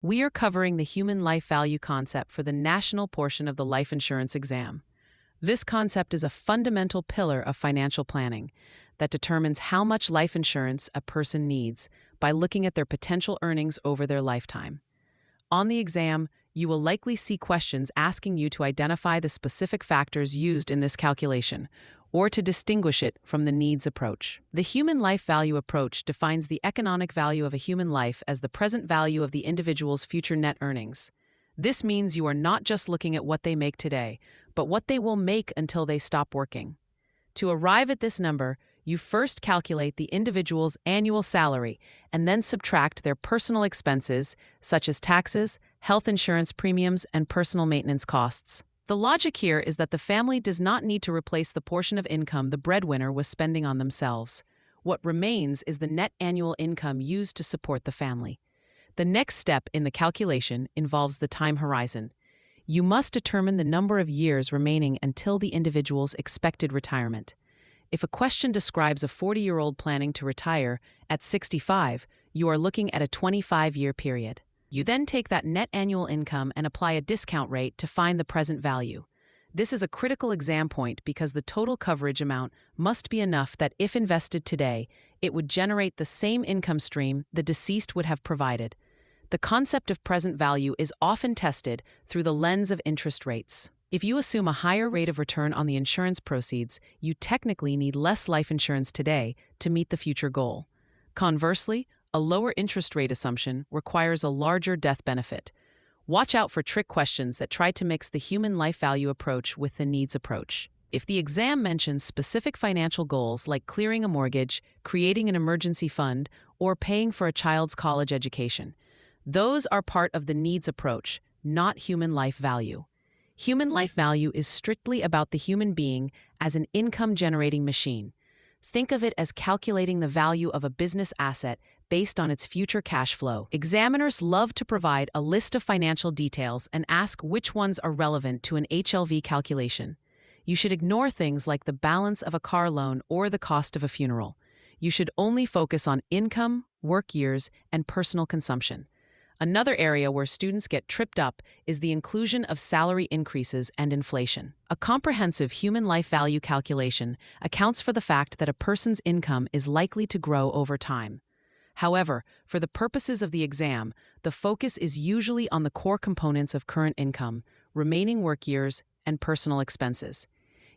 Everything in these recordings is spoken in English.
We are covering the human life value concept for the national portion of the life insurance exam. This concept is a fundamental pillar of financial planning that determines how much life insurance a person needs by looking at their potential earnings over their lifetime. On the exam, you will likely see questions asking you to identify the specific factors used in this calculation, or to distinguish it from the needs approach. The human life value approach defines the economic value of a human life as the present value of the individual's future net earnings. This means you are not just looking at what they make today, but what they will make until they stop working. To arrive at this number, you first calculate the individual's annual salary and then subtract their personal expenses, such as taxes, health insurance premiums, and personal maintenance costs. The logic here is that the family does not need to replace the portion of income the breadwinner was spending on themselves. What remains is the net annual income used to support the family. The next step in the calculation involves the time horizon. You must determine the number of years remaining until the individual's expected retirement. If a question describes a 40-year-old planning to retire at 65, you are looking at a 25-year period. You then take that net annual income and apply a discount rate to find the present value. This is a critical exam point because the total coverage amount must be enough that if invested today, it would generate the same income stream the deceased would have provided. The concept of present value is often tested through the lens of interest rates. If you assume a higher rate of return on the insurance proceeds, you technically need less life insurance today to meet the future goal. Conversely, a lower interest rate assumption requires a larger death benefit. Watch out for trick questions that try to mix the human life value approach with the needs approach. If the exam mentions specific financial goals like clearing a mortgage, creating an emergency fund, or paying for a child's college education, those are part of the needs approach, not human life value. Human life value is strictly about the human being as an income-generating machine. Think of it as calculating the value of a business asset based on its future cash flow. Examiners love to provide a list of financial details and ask which ones are relevant to an HLV calculation. You should ignore things like the balance of a car loan or the cost of a funeral. You should only focus on income, work years, and personal consumption. Another area where students get tripped up is the inclusion of salary increases and inflation. A comprehensive human life value calculation accounts for the fact that a person's income is likely to grow over time. However, for the purposes of the exam, the focus is usually on the core components of current income, remaining work years, and personal expenses.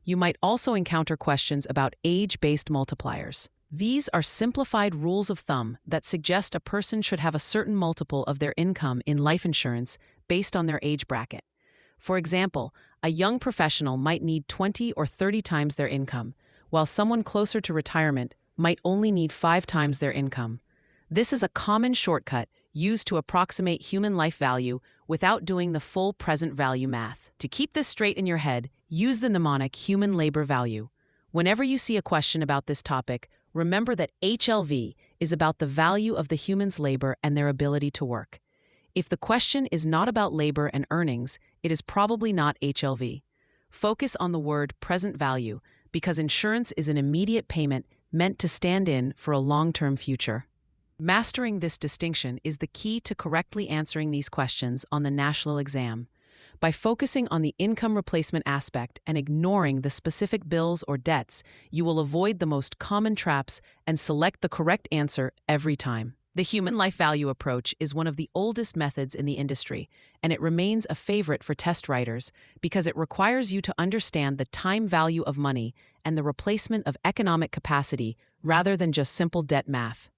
You might also encounter questions about age-based multipliers. These are simplified rules of thumb that suggest a person should have a certain multiple of their income in life insurance based on their age bracket. For example, a young professional might need 20 or 30 times their income, while someone closer to retirement might only need 5 times their income. This is a common shortcut used to approximate human life value without doing the full present value math. To keep this straight in your head, use the mnemonic human labor value. Whenever you see a question about this topic, remember that HLV is about the value of the human's labor and their ability to work. If the question is not about labor and earnings, it is probably not HLV. Focus on the word present value because insurance is an immediate payment meant to stand in for a long-term future. Mastering this distinction is the key to correctly answering these questions on the national exam. By focusing on the income replacement aspect and ignoring the specific bills or debts, you will avoid the most common traps and select the correct answer every time. The human life value approach is one of the oldest methods in the industry, and it remains a favorite for test writers because it requires you to understand the time value of money and the replacement of economic capacity rather than just simple debt math.